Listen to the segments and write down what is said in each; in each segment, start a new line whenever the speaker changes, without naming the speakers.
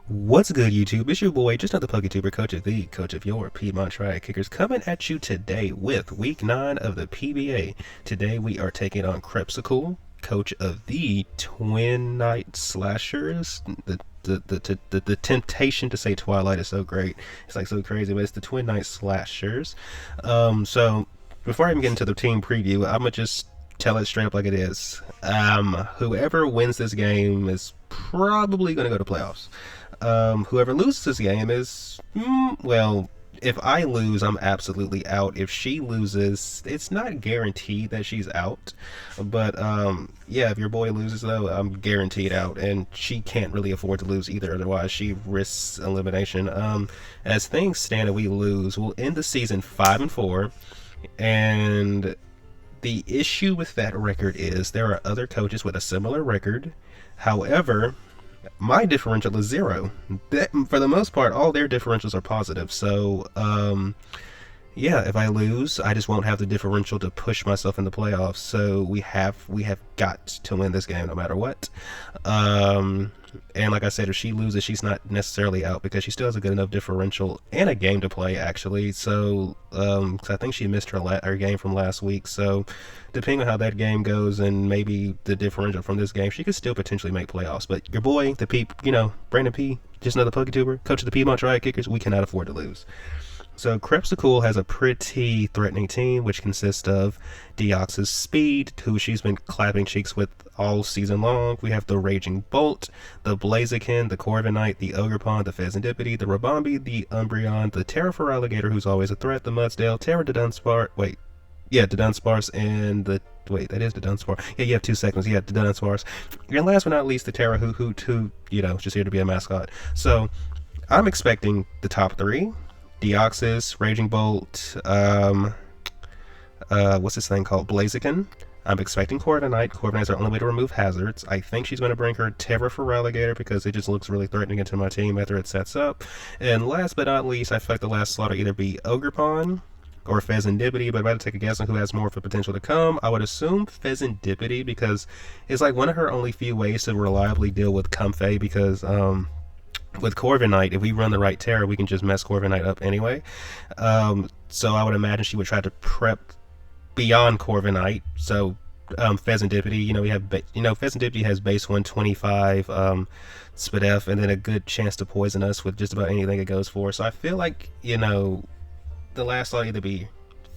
What's good, YouTube? It's your boy, just not the PokeTuber, coach of your Piedmont Triad Kickers, coming at you today with Week 9 of the PBA. Today we are taking on Crepsicle, coach of the Twinight Slashers. The temptation to say Twilight is so great. It's like so crazy, but it's the Twinight Slashers. So before I even get into the team preview, I'm gonna just tell it straight up like it is. Whoever wins this game is probably gonna go to playoffs. Whoever loses this game is, well, if I lose, I'm absolutely out. If she loses, it's not guaranteed that she's out. But, yeah, if your boy loses, though, I'm guaranteed out. And she can't really afford to lose either, otherwise she risks elimination. As things stand and we lose, we'll end the season 5-4. And the issue with that record is there are other coaches with a similar record. However, my differential is 0. For the most part, all their differentials are positive. So, yeah, if I lose, I just won't have the differential to push myself in the playoffs. So we have got to win this game no matter what. And like I said, if she loses, she's not necessarily out because she still has a good enough differential and a game to play, actually. So, 'cause I think she missed her game from last week. So, depending on how that game goes and maybe the differential from this game, she could still potentially make playoffs. But your boy, Brandon P, just another PokeTuber, coach of the Piedmont Triad Kickers, we cannot afford to lose. So Crepsicle has a pretty threatening team, which consists of Deoxys Speed, who she's been clapping cheeks with all season long. We have the Raging Bolt, the Blaziken, the Corviknight, the Ogerpon, the Fezandipity, the Rabombi, the Umbreon, the Terra Alligator, who's always a threat, the Mudsdale, Terra Dunsparce, and the... Wait, that is the Dunsparce. Yeah, you have 2 seconds. Yeah, the Dunsparce. And last but not least, the Terra Hoot, who, just here to be a mascot. So, I'm expecting the top 3. Deoxys, Raging Bolt, what's this thing called? Blaziken. I'm expecting Corviknight. Corviknight's our only way to remove hazards. I think she's going to bring her Terra Alligator because it just looks really threatening into my team after it sets up. And last but not least, I feel like the last slot will either be Ogerpon or Fezandipity, but if I had to take a guess on who has more of a potential to come, I would assume Fezandipity because it's like one of her only few ways to reliably deal with Comfey because, with Corviknight, if we run the right Terra, we can just mess Corviknight up anyway. So I would imagine she would try to prep beyond Corviknight. So Fezandipity, we have, Fezandipity has base 125 SpDef, and then a good chance to poison us with just about anything it goes for. So I feel like, the last slot either be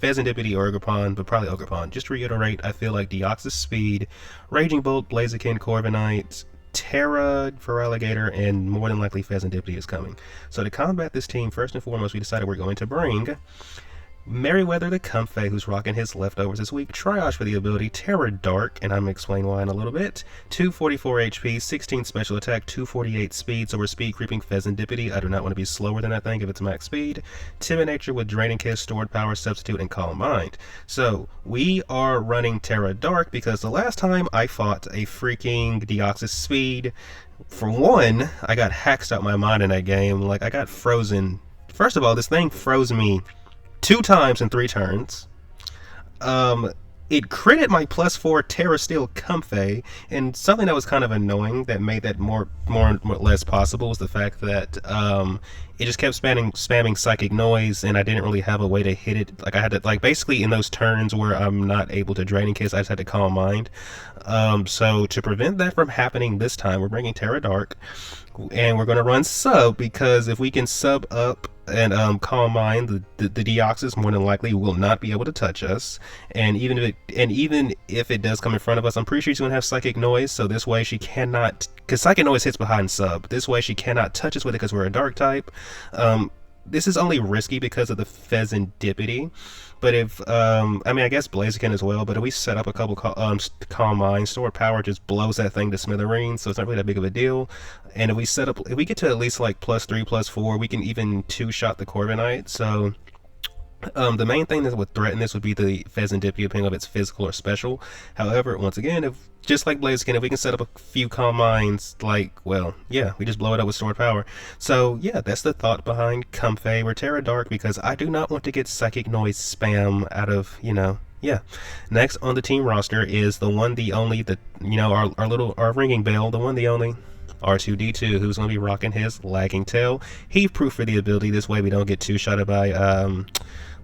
Fezandipity or Ogerpon, but probably Ogerpon. Just to reiterate, I feel like Deoxys Speed, Raging Bolt, Blaziken, Corviknight, Terra Alligator, and more than likely Fezandipity is coming. So to combat this team, first and foremost, we decided we're going to bring Merryweather the Comfey, who's rocking his leftovers this week, Triage for the ability, Terra Dark, and I'm going to explain why in a little bit, 244 HP, 16 special attack, 248 speed, so we're speed creeping Fezandipity. I do not want to be slower than that thing if it's max speed. Timid Nature with Draining Kiss, Stored Power, Substitute, and Calm Mind. So we are running Terra Dark because the last time I fought a freaking Deoxys Speed, for one, I got hacked out my mind in that game. Like, I got frozen. First of all, this thing froze me 2 times in 3 turns. It critted my +4 Terra Steel Comfey, and something that was kind of annoying that made that more or less possible was the fact that it just kept spamming Psychic Noise, and I didn't really have a way to hit it. Like, I had to, basically in those turns where I'm not able to Draining Kiss, I just had to Calm Mind. So to prevent that from happening this time, we're bringing Terra Dark, and we're going to run Sub, because if we can Sub up and Calm Mind, the Deoxys more than likely will not be able to touch us. And even if it does come in front of us, I'm pretty sure she's going to have Psychic Noise, so this way she cannot, because Psychic Noise hits behind Sub, this way she cannot touch us with it because we're a Dark type. This is only risky because of the Fezandipity, but if, I guess Blaziken as well, but if we set up a couple Calm Mind, Stored Power just blows that thing to smithereens, so it's not really that big of a deal. And if we get to at least like +3, +4, we can even 2-shot the Corviknight. So the main thing that would threaten this would be the Fezandipity, depending on if it's physical or special. However, once again, if just like Blaziken, if we can set up a few Calm Minds, we just blow it up with Stored Power. So yeah, that's the thought behind Comfey. We're Terra Dark because I do not want to get Psychic Noise spam out of, yeah. Next on the team roster is the one, the only, our ringing bell, the one, the only, R2D2, who's going to be rocking his lagging tail. Heave proof for the ability. This way we don't get two-shotted by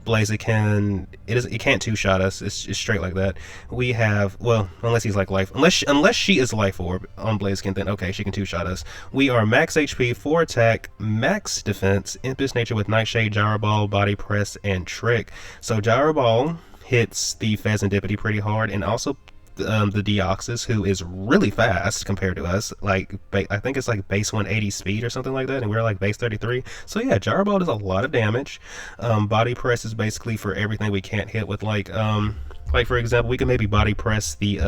Blaziken. It can't two-shot us. It's straight like that. We have, well, unless he's like life, unless she is life orb on Blaziken, then okay, she can two-shot us. We are max HP, 4 attack, max defense, Impish Nature with Nightshade, Gyro Ball, Body Press, and Trick. So Gyro Ball hits the Pheasantipity pretty hard, and also the Deoxys, who is really fast compared to us. Like, I think it's like base 180 speed or something like that, and we're like base 33. So yeah, Gyro Ball does a lot of damage. Body Press is basically for everything we can't hit with, like for example, we can maybe Body Press the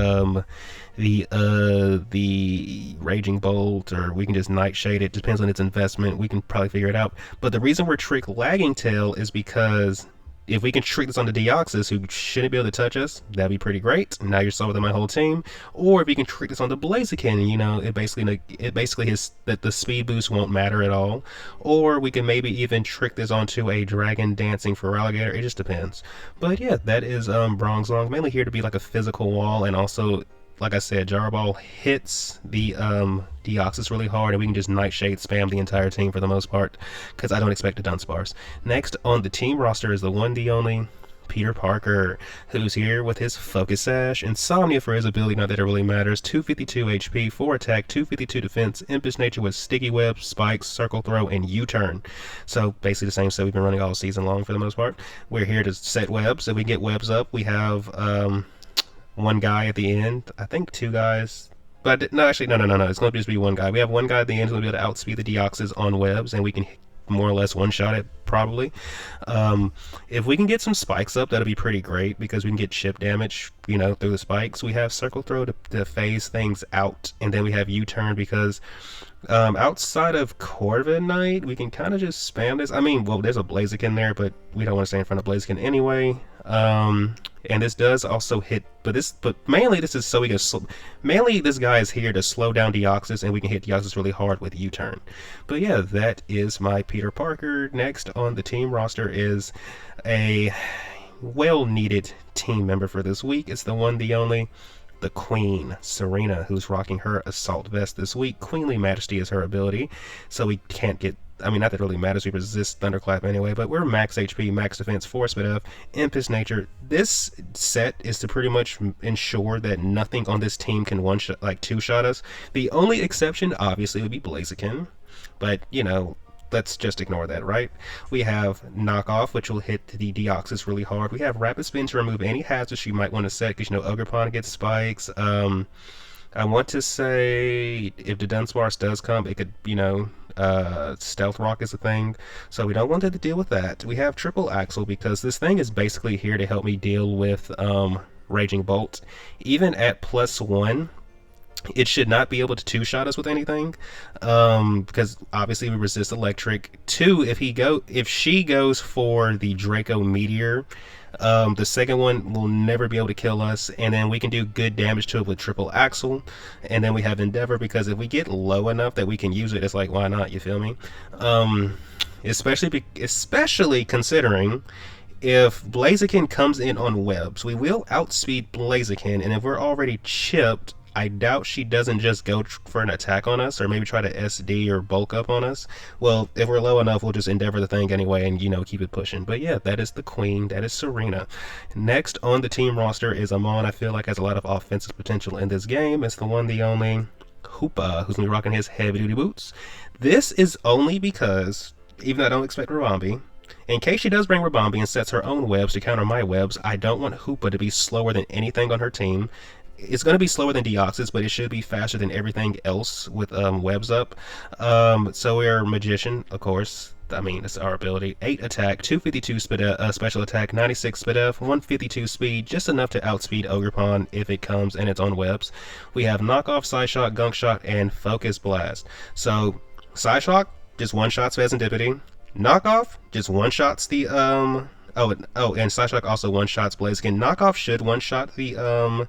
Raging Bolt, or we can just Nightshade it. Depends on its investment. We can probably figure it out. But the reason we're Trick lagging tail is because if we can trick this on the Deoxys, who shouldn't be able to touch us, that'd be pretty great. Now you're solid with my whole team. Or if you can trick this on the Blaziken, you know, it basically his that the speed boost won't matter at all. Or we can maybe even trick this onto a Dragon Dancing Feraligatr. It just depends. But yeah, that is Bronzong, mainly here to be like a physical wall, and also, like I said, Gyro Ball hits the Deoxys really hard, and we can just Nightshade spam the entire team for the most part, because I don't expect a Dunsparce. Next on the team roster is the one, the only Peter Parker, who's here with his Focus Sash, Insomnia for his ability, not that it really matters, 252 HP, 4 attack, 252 defense, Impish Nature with Sticky Web, Spikes, Circle Throw, and U-Turn. So basically the same stuff we've been running all season long for the most part. We're here to set webs. If we get webs up, we have one guy at the end. I think two guys. But no, actually, no. It's going to just be one guy. We have one guy at the end who's going to be able to outspeed the Deoxys on webs, and we can more or less one-shot it, probably. If we can get some spikes up, that'll be pretty great, because we can get chip damage, you know, through the spikes. We have Circle Throw to phase things out, and then we have U-Turn, because outside of Corviknight, we can kind of just spam this. I mean, well, there's a Blaziken there, but we don't want to stay in front of Blaziken anyway. And this does also hit, but mainly this is so we can mainly this guy is here to slow down Deoxys, and we can hit Deoxys really hard with U-Turn. But yeah, that is my Peter Parker. Next on the team roster is a well-needed team member for this week. It's the one, the only, the Queen, Serena, who's rocking her Assault Vest this week. Queenly Majesty is her ability, so we can't get, I mean, not that it really matters, we resist Thunderclap anyway, but we're max HP, max defense, 4 speed up, Impish Nature. This set is to pretty much ensure that nothing on this team can one-shot, like two-shot us. The only exception, obviously, would be Blaziken, but, you know, let's just ignore that, right? We have Knockoff, which will hit the Deoxys really hard. We have Rapid Spin to remove any hazards you might want to set, because, you know, Ogerpon gets spikes. I want to say, if the Dunsparce does come, it could, you know, Stealth Rock is a thing, so we don't want to deal with that. We have Triple Axle, because this thing is basically here to help me deal with Raging Bolt. Even at +1, it should not be able to two-shot us with anything, because obviously we resist electric. 2, if she goes for the Draco Meteor, the second one will never be able to kill us, and then we can do good damage to it with Triple Axle. And then we have Endeavor, because if we get low enough that we can use it, it's like, why not, you feel me? Especially considering if Blaziken comes in on webs, we will outspeed Blaziken, and if we're already chipped, I doubt she doesn't just go for an attack on us, or maybe try to SD or bulk up on us. Well, if we're low enough, we'll just Endeavor the thing anyway and, you know, keep it pushing. But yeah, that is the Queen. That is Serena. Next on the team roster is Amon. I feel like has a lot of offensive potential in this game. It's the one, the only Hoopa, who's going to be rocking his heavy-duty boots. This is only because, even though I don't expect Rabambi, in case she does bring Rabambi and sets her own webs to counter my webs, I don't want Hoopa to be slower than anything on her team. It's going to be slower than Deoxys, but it should be faster than everything else with webs up. So we're Magician, of course. I mean, it's our ability. 8 attack, 252 special attack, 96 speed F, 152 speed, just enough to outspeed Ogerpon if it comes and it's on webs. We have Knockoff, Side Shot, Gunk Shot, and Focus Blast. So Side Shot just one-shots Pheasantipity. Knockoff just one-shots the and Side Shot also one-shots Blaziken. Knockoff should one-shot the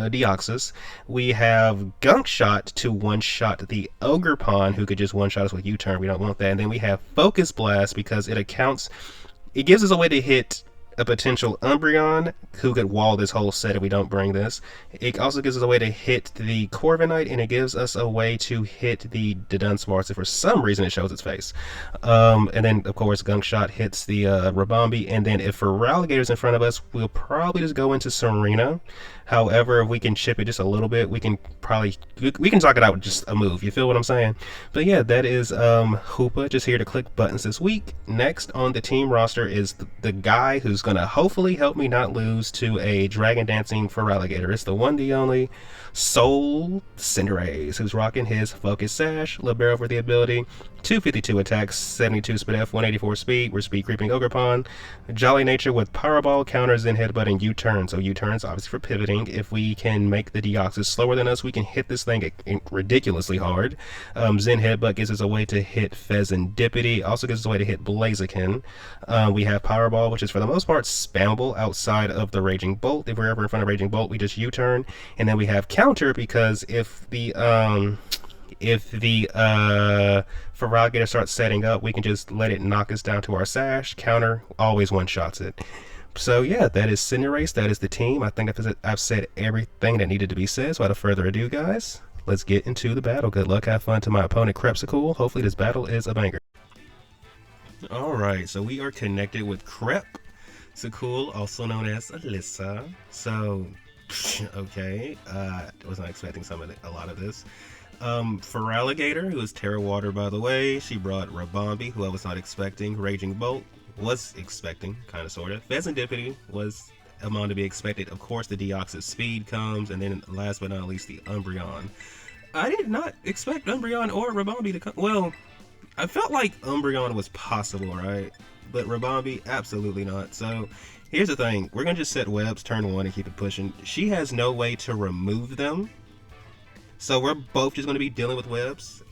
Deoxys. We have Gunk Shot to one-shot the Ogerpon, who could just one-shot us with U-Turn. We don't want that. And then we have Focus Blast, because it gives us a way to hit a potential Umbreon who could wall this whole set if we don't bring this. It also gives us a way to hit the Corviknight, and it gives us a way to hit the Dunsparce if for some reason it shows its face. And then, of course, Gunk Shot hits the Rabombi, and then if for Alligator's in front of us, we'll probably just go into Serena. However, if we can chip it just a little bit, we can talk it out with just a move. You feel what I'm saying? But yeah, that is Hoopa, just here to click buttons this week. Next on the team roster is the guy who's going to hopefully help me not lose to a Dragon Dancing Feraligatr. It's the one, the only Soul Cinderace, who's rocking his Focus Sash, Libero for the ability, 252 attacks, 72 speed F, 184 speed. We're speed creeping Ogerpon. Jolly Nature with Powerball, counters, Zen Headbutt, and U-turn. So U-turn's obviously for pivoting. If we can make the Deoxys slower than us, we can hit this thing ridiculously hard. Zen Headbutt gives us a way to hit Fezandipity, also gives us a way to hit Blaziken. We have Powerball, which is for the most part spammable outside of the Raging Bolt. If we're ever in front of Raging Bolt, we just U-turn. And then we have Counter, because if the Feraligatr starts setting up, we can just let it knock us down to our Sash. Counter always one-shots it. So yeah, that is Cinderace, that is the team. I think I've said everything that needed to be said, so without further ado, guys, let's get into the battle. Good luck, have fun to my opponent, Crepsicle. Hopefully this battle is a banger. Alright, so we are connected with Crepsicle, also known as Alyssa. So, okay, I was not expecting a lot of this. Feraligatr, who is Terra Water, by the way. She brought Rabombi, who I was not expecting. Raging Bolt, was expecting, kind of, sort of. Fezandipity was among to be expected. Of course, the Deoxys Speed comes, and then last but not least, the Umbreon. I did not expect Umbreon or Rabombi to come. Well, I felt like Umbreon was possible, right? But Rabombi, absolutely not. So, here's the thing. We're going to just set webs, turn 1, and keep it pushing. She has no way to remove them. So we're both just going to be dealing with webs,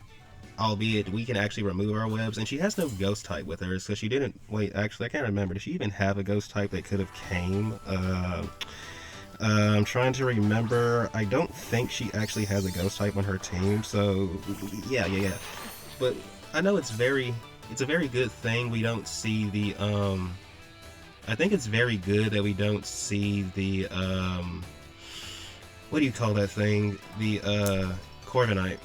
albeit we can actually remove our webs. And she has no ghost type with her, so she didn't. Wait, actually, I can't remember. Did she even have a ghost type that could have came? I'm trying to remember. I don't think she actually has a ghost type on her team. So yeah. But I know it's a very good thing we don't see the. I think it's very good that we don't see the. What do you call that thing? The Corviknight.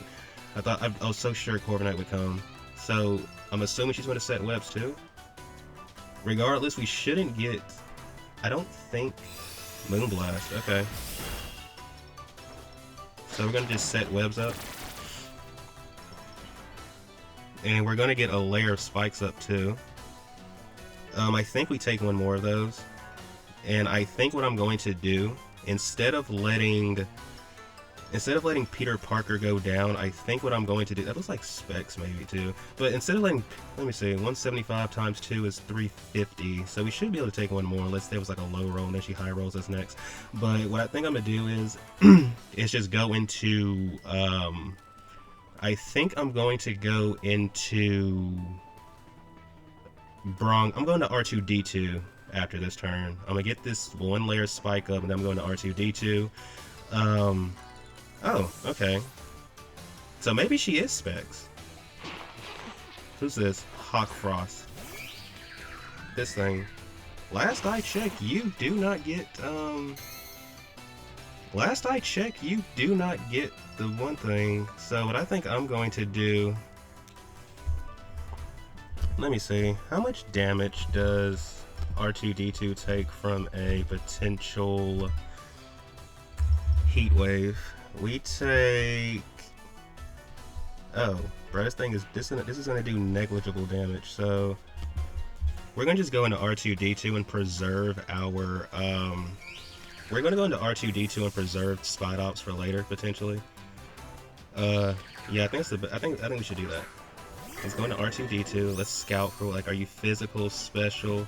I was so sure Corviknight would come. So I'm assuming she's going to set webs too. Regardless, we shouldn't get. I don't think Moonblast. Okay. So we're going to just set webs up, and we're going to get a layer of spikes up too. I think we take one more of those, and I think what I'm going to do. Instead of letting Peter Parker go down, I think what I'm going to do, that looks like Specs maybe too, but instead of letting, let me see, 175 times 2 is 350, so we should be able to take one more, unless there was like a low roll and then she high rolls us next. But what I think I'm going to do is just go into, I think I'm going to go into I'm going to R2-D2. After this turn, I'm gonna get this one layer spike up, and then I'm going to R2-D2. Oh, okay. So maybe she is Specs. Who's this? Hawkfrost. This thing. Last I checked, you do not get, Last I checked, you do not get the one thing. So what I think I'm going to do... Let me see. How much damage does R2-D2 take from a potential heat wave? We take... Oh, bro, this is gonna do negligible damage. So we're gonna just go into R2-D2 and preserve our we're gonna go into R2-D2 and preserve spot ops for later potentially. Yeah, I think we should do that. Let's go into R2-D2. Let's scout for, like, are you physical, special?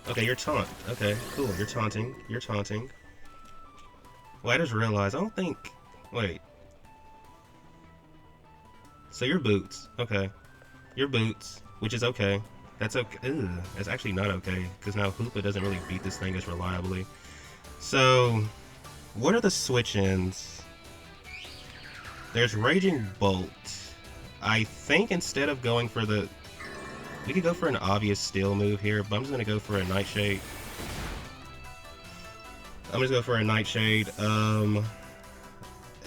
Okay, you're taunt. Okay, cool. You're taunting. You're taunting. Well, I just realized, I don't think... Wait. So you're boots. Okay. You're boots, which is okay. That's okay. Ugh, that's actually not okay, because now Hoopa doesn't really beat this thing as reliably. So, what are the switch-ins? There's Raging Bolt. I think instead of going for the... We could go for an obvious steal move here, but I'm just going to go for a Nightshade. I'm just going to go for a Nightshade.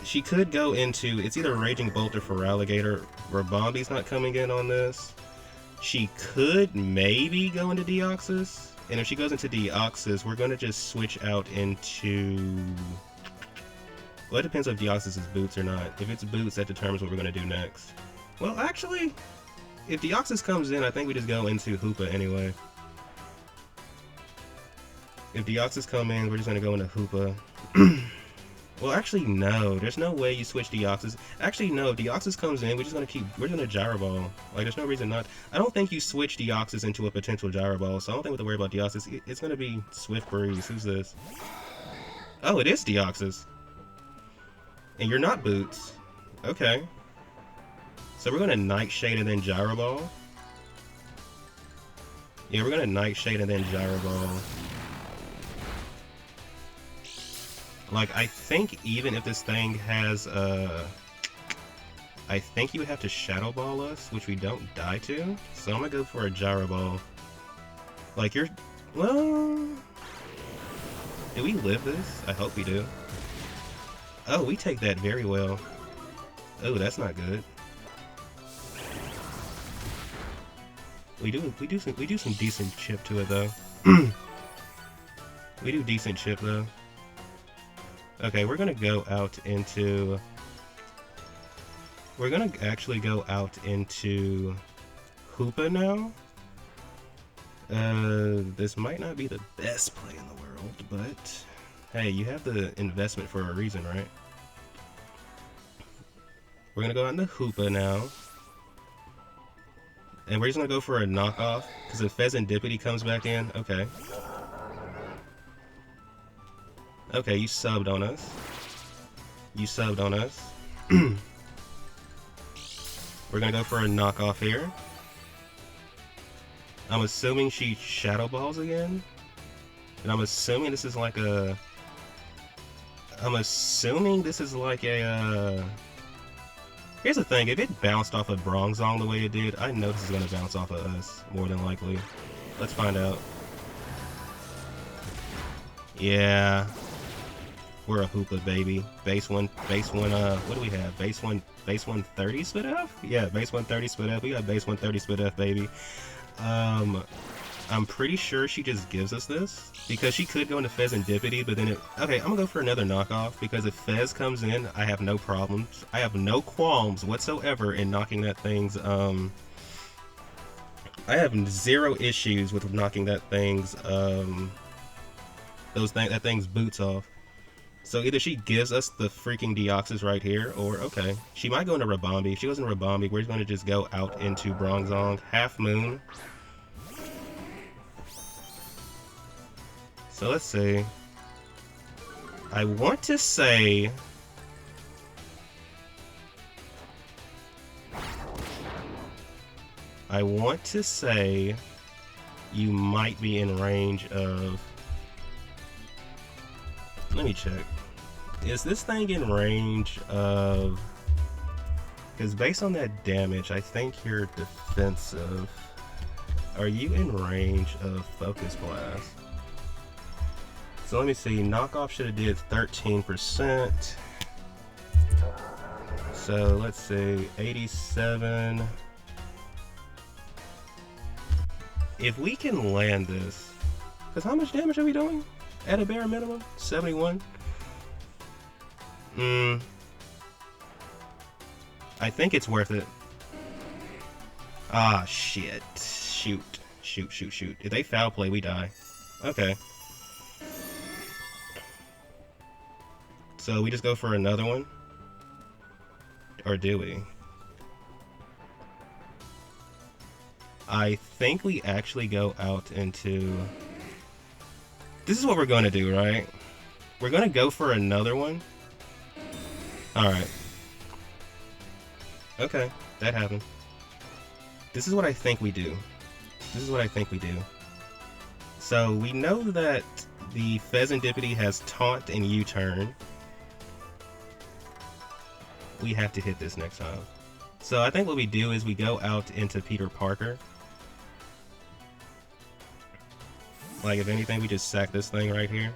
She could go into, it's either Raging Bolt or Feraligatr. Rabombi's not coming in on this. She could maybe go into Deoxys. And if she goes into Deoxys, we're going to just switch out into... Well, it depends if Deoxys is Boots or not. If it's Boots, that determines what we're going to do next. Well, actually, if Deoxys comes in, I think we just go into Hoopa anyway. If Deoxys come in, we're just going to go into Hoopa. Well, actually, no. There's no way you switch Deoxys. Actually, no. If Deoxys comes in, we're just going to Gyro Ball. Like, there's no reason not. I don't think you switch Deoxys into a potential Gyro Ball, so I don't think we have to worry about Deoxys. It's going to be Swift Breeze. Who's this? Oh, it is Deoxys. And you're not Boots. Okay. So we're going to Nightshade and then Gyro Ball. Yeah, we're going to Nightshade and then Gyro Ball. Like, I think even if this thing has, I think you would have to Shadow Ball us, which we don't die to. So I'm gonna go for a Gyro Ball. Like, you're, well, do we live this? I hope we do. Oh, we take that very well. Oh, that's not good. We do some decent chip to it though. We do decent chip though. Okay, we're gonna go out into... We're gonna actually go out into Hoopa now. This might not be the best play in the world, but hey, you have the investment for a reason, right? We're gonna go out into Hoopa now. And we're just gonna go for a knockoff, because if Pheasantipity comes back in, okay. Okay, you subbed on us. You subbed on us. We're gonna go for a knockoff here. I'm assuming she Shadow Balls again. And I'm assuming this is like a... Here's the thing, if it bounced off of Bronzong the way it did, I know this is gonna bounce off of us, more than likely. Let's find out. Yeah. We're a Hoopa, baby. Base one, what do we have? Base 130 split F? Yeah, base 130 split F. We got base 130 split F, baby. I'm pretty sure she just gives us this, because she could go into Pheasantipity, but then it... Okay, I'm gonna go for another knockoff, because if Fez comes in, I have no problems. I have no qualms whatsoever in knocking that thing's, I have zero issues with knocking that thing's, that thing's boots off. So either she gives us the freaking Deoxys right here, or, okay, she might go into Rabombi. If she goes into Rabombi, we're just going to just go out into Bronzong. Half Moon. So let's see. I want to say... you might be in range of... Let me check. Is this thing in range of... Because based on that damage, I think you're defensive. Are you in range of Focus Blast? So let me see. Knockoff should have did 13%. So let's see. 87. If we can land this... Because how much damage are we doing? At a bare minimum? 71? I think it's worth it. Ah, shit. Shoot. If they foul play, we die. Okay. So we just go for another one? Or do we? I think we actually go out into... This is what we're going to do, right? We're going to go for another one. Alright. Okay, that happened. This is what I think we do. So we know that the Pheasantipity has Taunt and U-Turn. We have to hit this next time. So I think what we do is we go out into Peter Parker. Like, if anything, we just sack this thing right here.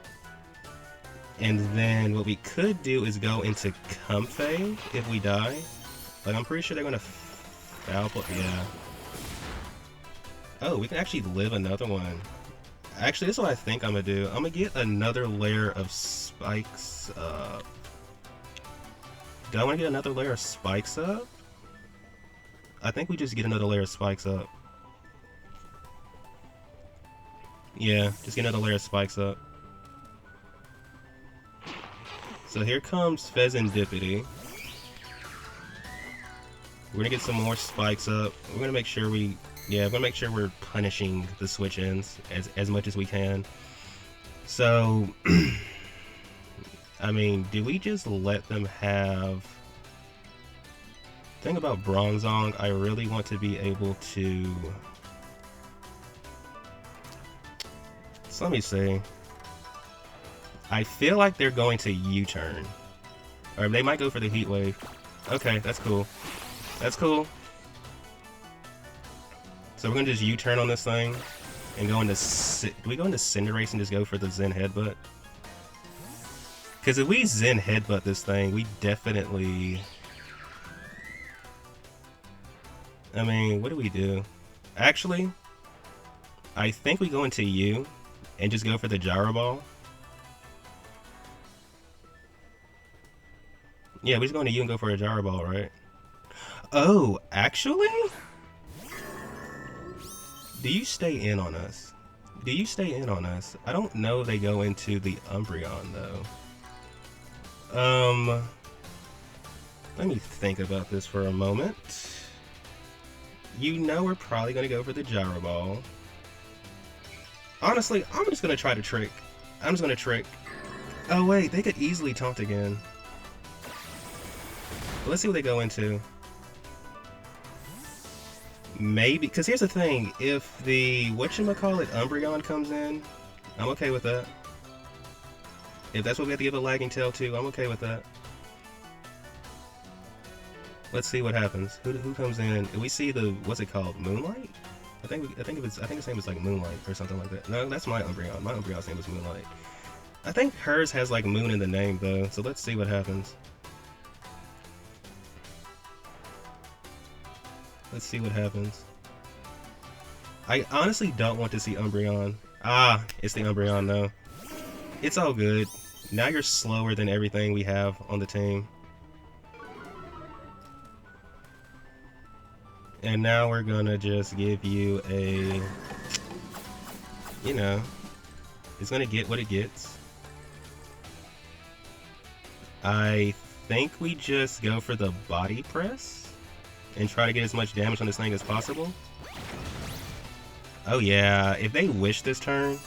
And then what we could do is go into Comfey if we die. Like, I'm pretty sure they're gonna foul play. Yeah. Oh, we can actually live another one. Actually, this is what I think I'm gonna do. I'm gonna get another layer of spikes up. Do I want to get another layer of spikes up? I think we just get another layer of spikes up. Yeah, just get another layer of spikes up. So here comes Pheasantipity. We're gonna get some more spikes up. We're gonna make sure we're gonna make sure we're punishing the switch ends as much as we can. So, I mean, do we just let them have... Thing about Bronzong, I really want to be able to... So let me see. I feel like they're going to U-turn. Or they might go for the Heat Wave. Okay, that's cool. That's cool. So we're gonna just U-turn on this thing and go into... Do we go into Cinderace and just go for the Zen Headbutt? Because if we Zen Headbutt this thing, we definitely... I mean, what do we do? Actually, I think we go into U and just go for the Gyro Ball. Yeah, we just go into U and go for a Gyro Ball, right? Oh, actually? Do you stay in on us? Do you stay in on us? I don't know they go into the Umbreon, though. Let me think about this for a moment. You know we're probably going to go for the Gyro Ball. Honestly, I'm just going to try to trick. I'm just going to trick. Oh wait, they could easily taunt again. Let's see what they go into. Maybe, because here's the thing, if the, whatchamacallit, Umbreon comes in, I'm okay with that. If that's what we have to give a Lagging Tail to, I'm okay with that. Let's see what happens. Who comes in? We see the, what's it called? Moonlight? I think its name is like Moonlight or something like that. No, that's my Umbreon. My Umbreon's name is Moonlight. I think hers has like moon in the name though, so let's see what happens. Let's see what happens. I honestly don't want to see Umbreon. Ah, it's the Umbreon though. It's all good. Now you're slower than everything we have on the team. And now we're gonna just give you a, you know, it's gonna get what it gets. I think we just go for the body press and try to get as much damage on this thing as possible. Oh yeah, if they wish this turn,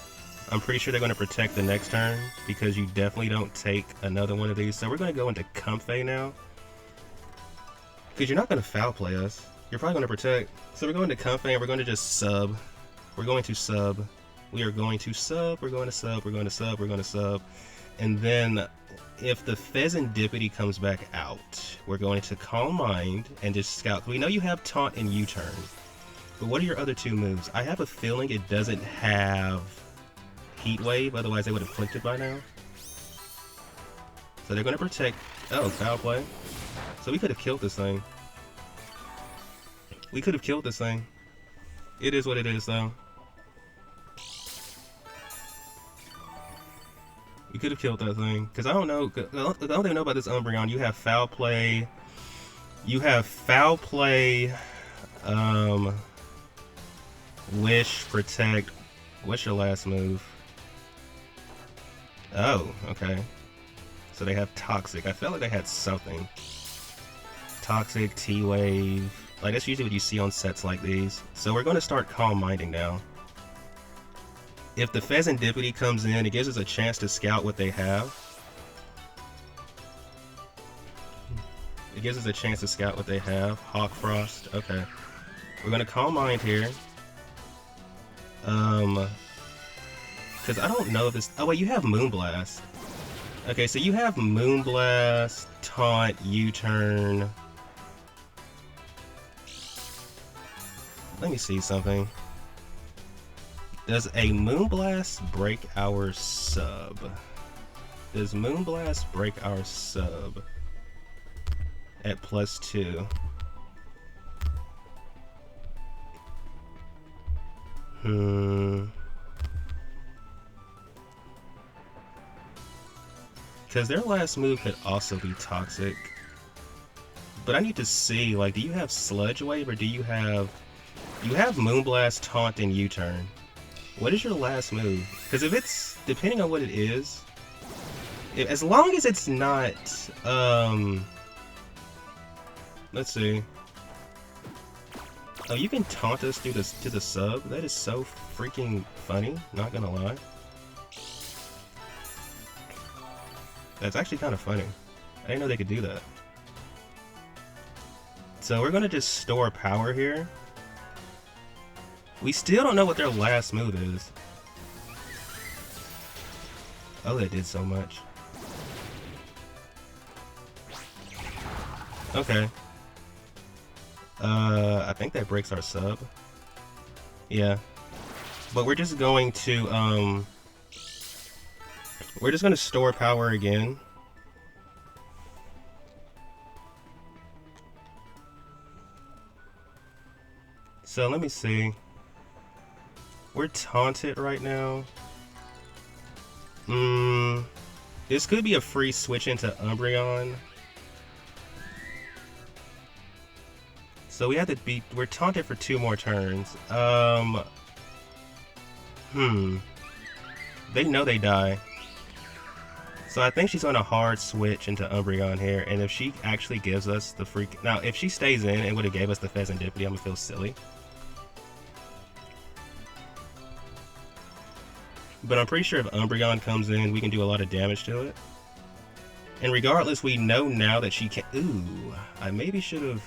I'm pretty sure they're gonna protect the next turn because you definitely don't take another one of these. So we're gonna go into Comfey now. Because you're not gonna foul play us. You're probably going to protect. So we're going to Comfey and we're going to just sub. We're going to sub. We are going to sub. We're going to sub. We're going to sub. We're going to sub. And then if the Pheasantipity comes back out, we're going to Calm Mind and just scout. We know you have Taunt and U-turn. But what are your other two moves? I have a feeling it doesn't have Heat Wave. Otherwise they would have clicked it by now. So they're going to protect. Oh, foul play. So we could have killed this thing. We could have killed this thing. It is what it is, though. We could have killed that thing. Because I don't know. I don't even know about this Umbreon. You have Foul Play. You have Foul Play. Wish, Protect. What's your last move? Oh, okay. So they have Toxic. I felt like they had something. Toxic, T-Wave. Like, that's usually what you see on sets like these. So we're going to start Calm Minding now. If the Pheasantipity comes in, it gives us a chance to scout what they have. It gives us a chance to scout what they have. Hawk Frost. Okay. We're going to Calm Mind here. Because I don't know if this... Oh, wait, you have Moonblast. Okay, so you have Moonblast, Taunt, U-turn... Let me see something. Does a Moonblast break our sub? Does Moonblast break our sub at +2? Because their last move could also be toxic. But I need to see, like, do you have Sludge Wave or do you have... You have Moonblast, Taunt, and U-Turn. What is your last move? Because if it's... Depending on what it is... as long as it's not... Let's see. Oh, you can taunt us through to the sub? That is so freaking funny, not gonna lie. That's actually kind of funny. I didn't know they could do that. So we're gonna just store power here. We still don't know what their last move is. Oh, that did so much. Okay. I think that breaks our sub. Yeah. But we're just going to, we're just going to store power again. So let me see. We're taunted right now. This could be a free switch into Umbreon. So we have to be, we're taunted for 2 more turns. They know they die. So I think she's on a hard switch into Umbreon here, and if she actually gives us the freak... Now, if she stays in and would have gave us the Pheasantipity, I'm gonna feel silly. But I'm pretty sure if Umbreon comes in, we can do a lot of damage to it. And regardless, we know now that she can... Ooh, I maybe should have...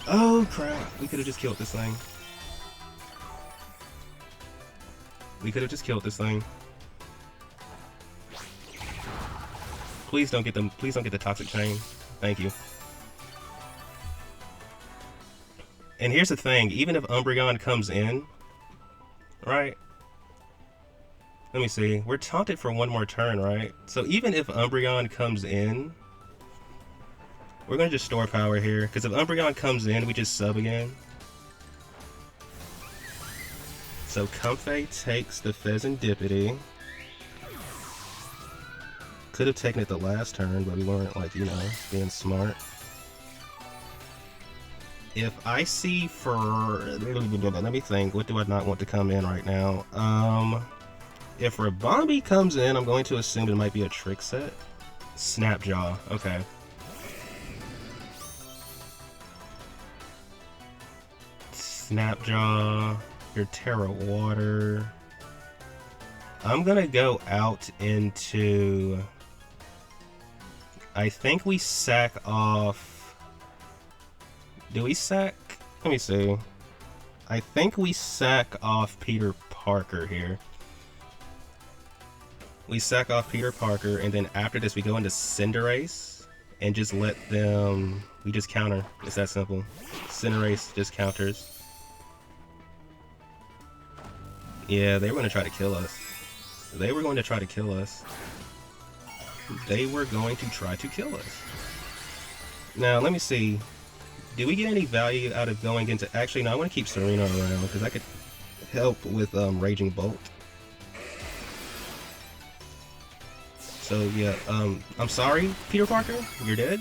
Oh crap, we could have just killed this thing. We could have just killed this thing. Please don't get them, please don't get the toxic chain. Thank you. And here's the thing, even if Umbreon comes in, right? Let me see, we're taunted for 1 more turn, right? So even if Umbreon comes in, we're gonna just store power here, because if Umbreon comes in, we just sub again. So Comfey takes the Pheasantipity. Could have taken it the last turn, but we weren't, like, you know, being smart. If I see for... Let me think, what do I not want to come in right now? If Rabombi comes in, I'm going to assume it might be a trick set. Snapjaw, okay. Snapjaw, your Terra Water. I'm gonna go out into... I think we sack off... Do we sack? Let me see. I think we sack off Peter Parker here. We sack off Peter Parker, and then after this we go into Cinderace and just let them... We just counter. It's that simple. Cinderace just counters. Yeah, they were going to try to kill us. They were going to try to kill us. They were going to try to kill us. Now, let me see. Do we get any value out of going into... Actually, no, I want to keep Serena around, because I could help with Raging Bolt. So, yeah, I'm sorry, Peter Parker. You're dead.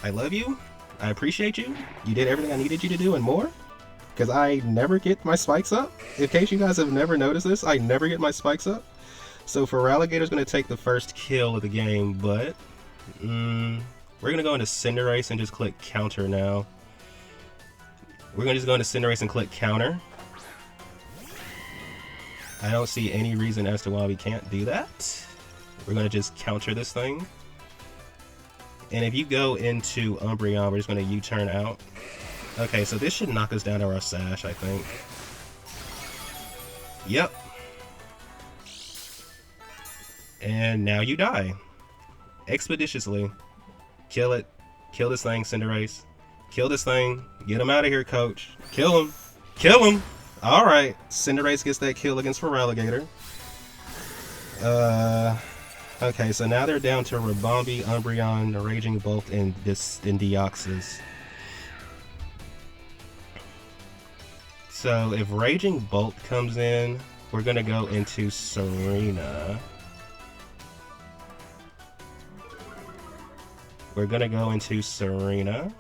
I love you. I appreciate you. You did everything I needed you to do and more. Because I never get my spikes up. In case you guys have never noticed this, I never get my spikes up. So Feraligator's going to take the first kill of the game, but we're going to go into Cinderace and just click counter now. We're going to just go into Cinderace and click counter. I don't see any reason as to why we can't do that. We're going to just counter this thing. And if you go into Umbreon, we're just going to U-turn out. Okay, so this should knock us down to our Sash, I think. Yep. And now you die. Expeditiously. Kill it. Kill this thing, Cinderace. Kill this thing. Get him out of here, coach. Kill him. Kill him! Alright. Cinderace gets that kill against Feraligator. Okay, so now they're down to Ribombee, Umbreon, Raging Bolt, and Deoxys. So if Raging Bolt comes in, we're gonna go into Serena. We're gonna go into Serena.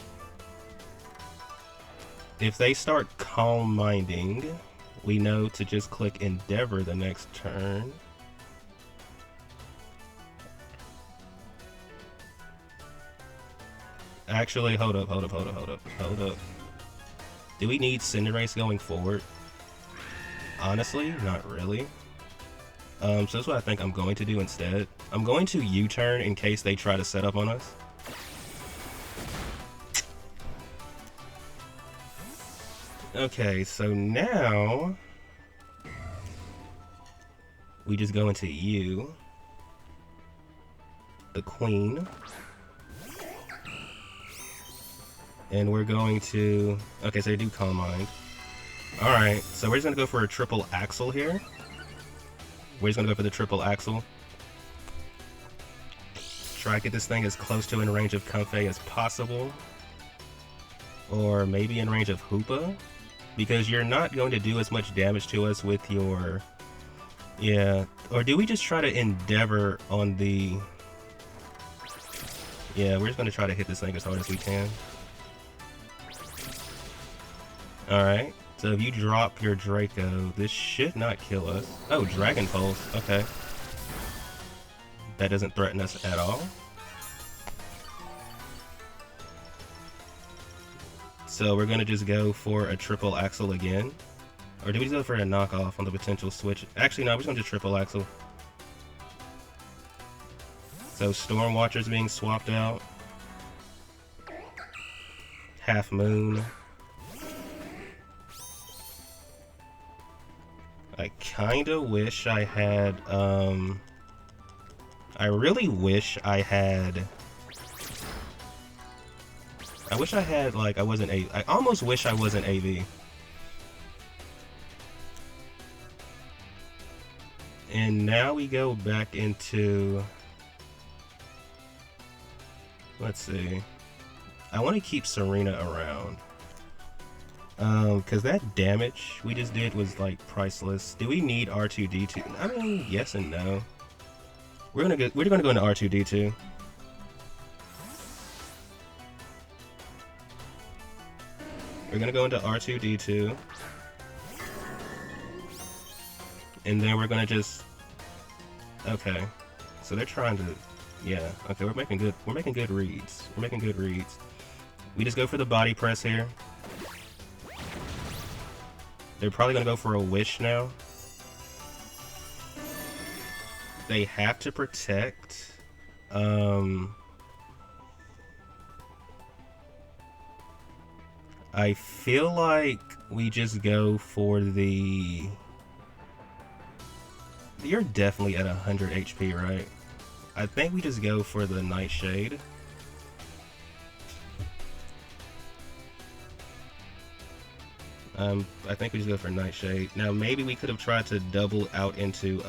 If they start Calm Minding, we know to just click Endeavor the next turn. Actually, hold up. Do we need Cinderace going forward? Honestly, not really. So that's what I think I'm going to do instead. I'm going to U-turn in case they try to set up on us. Okay, so now we just go into U, the Queen, and we're going to, okay, so they do Calm Mind. Alright, so we're just gonna go for a triple Axle here. We're just gonna go for the triple Axle. Try to get this thing as close to in range of Comfey as possible. Or maybe in range of Hoopa. Because you're not going to do as much damage to us with your... Yeah. Or do we just try to Endeavor on the... Yeah, we're just going to try to hit this thing as hard as we can. Alright. So if you drop your Draco, this should not kill us. Oh, Dragon Pulse. Okay. That doesn't threaten us at all. So we're gonna just go for a triple Axle again. Or do we just go for a knockoff on the potential switch? Actually, no, we're just gonna do triple Axle. So Storm Watcher's being swapped out. Half Moon. I kinda wish I had, I really wish I had... I wish I had, like, I almost wish I wasn't AV. And now we go back into... Let's see. I want to keep Serena around. Because that damage we just did was, like, priceless. Do we need R2-D2? I mean, yes and no. We're gonna go into R2-D2. We're gonna go into R2-D2. And then we're gonna just... Okay. So they're trying to... Yeah, okay, we're making good reads. We're making good reads. We just go for the body press here. They're probably gonna go for a Wish now. They have to protect. I feel like we just go for the... You're definitely at 100 HP, right? I think we just go for the Nightshade. I think we just go for Nightshade. Now, maybe we could have tried to double out into,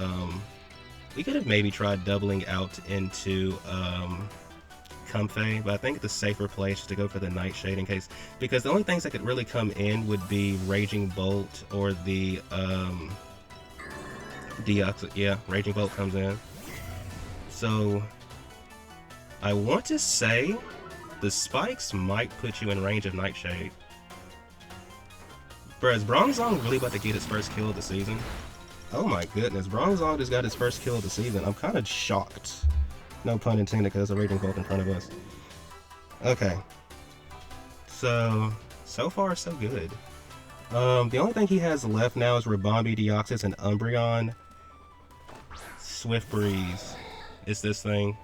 we could have maybe tried doubling out into, Comfey, but I think the safer place is to go for the Nightshade in case, because the only things that could really come in would be Raging Bolt or the, yeah, Raging Bolt comes in. So, I want to say the spikes might put you in range of Nightshade. Bruh, is Bronzong really about to get his first kill of the season? Oh my goodness, Bronzong just got his first kill of the season. I'm kind of shocked. No pun intended, because there's a Raging Bolt in front of us. Okay. So far so good. The only thing he has left now is Ribombee, Deoxys, and Umbreon. Swift Breeze. It's this thing.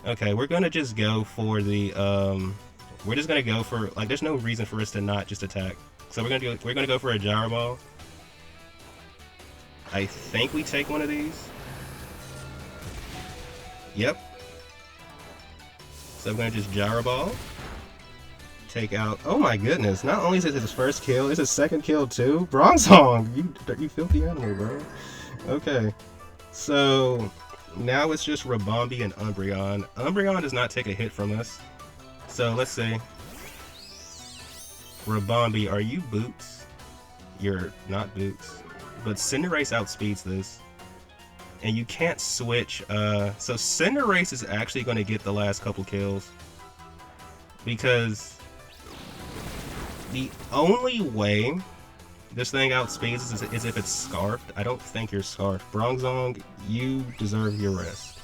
Okay, we're gonna just go for the, we're just gonna go for, like, there's no reason for us to not just attack. So we're gonna go for a Gyro Ball. I think we take one of these. Yep. So I'm gonna just Gyro Ball. take out. Oh my goodness! Not only is it his first kill, it's his second kill too. Bronzong, you filthy animal, bro. Okay, so now it's just Rabombi and Umbreon. Umbreon does not take a hit from us. So let's see. Rabombi, are you Boots? You're not Boots. But Cinderace outspeeds this. And you can't switch. So Cinderace is actually going to get the last couple kills. Because the only way this thing outspeeds is if it's Scarfed. I don't think you're Scarfed. Bronzong, you deserve your rest.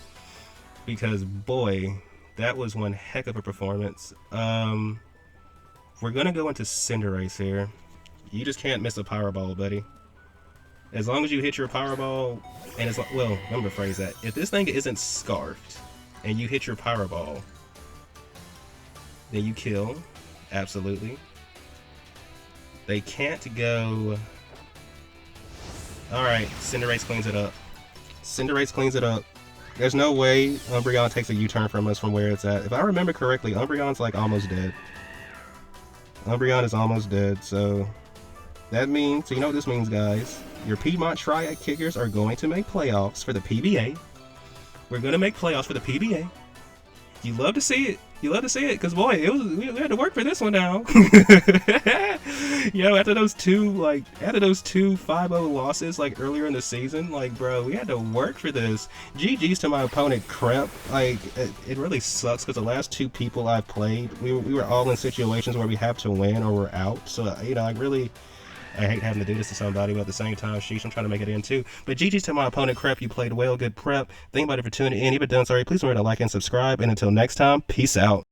Because boy, that was one heck of a performance. We're going to go into Cinderace here. You just can't miss a Powerball, buddy. As long as you hit your Powerball, and it's like, well, let me rephrase that. If this thing isn't Scarfed, and you hit your Powerball, then you kill. Absolutely. They can't go... Alright, Cinderace cleans it up. Cinderace cleans it up. There's no way Umbreon takes a U-turn from us from where it's at. If I remember correctly, Umbreon's like almost dead. Umbreon is almost dead, so... That means, so you know what this means, guys. Your Piedmont Triad Kickers are going to make playoffs for the PBA. We're going to make playoffs for the PBA. You love to see it. You love to see it, because boy, we had to work for this one now. Yo, after those two 5-0 losses like earlier in the season, like bro, we had to work for this. GG's to my opponent Crep. Like it really sucks because the last two people I've played, we were all in situations where we have to win or we're out. So you know, I hate having to do this to somebody, but at the same time, sheesh, I'm trying to make it in too. But GG's to my opponent, Crep. You played well, good prep. Thank you for tuning in. If you've done, sorry, please remember to like and subscribe. And until next time, peace out.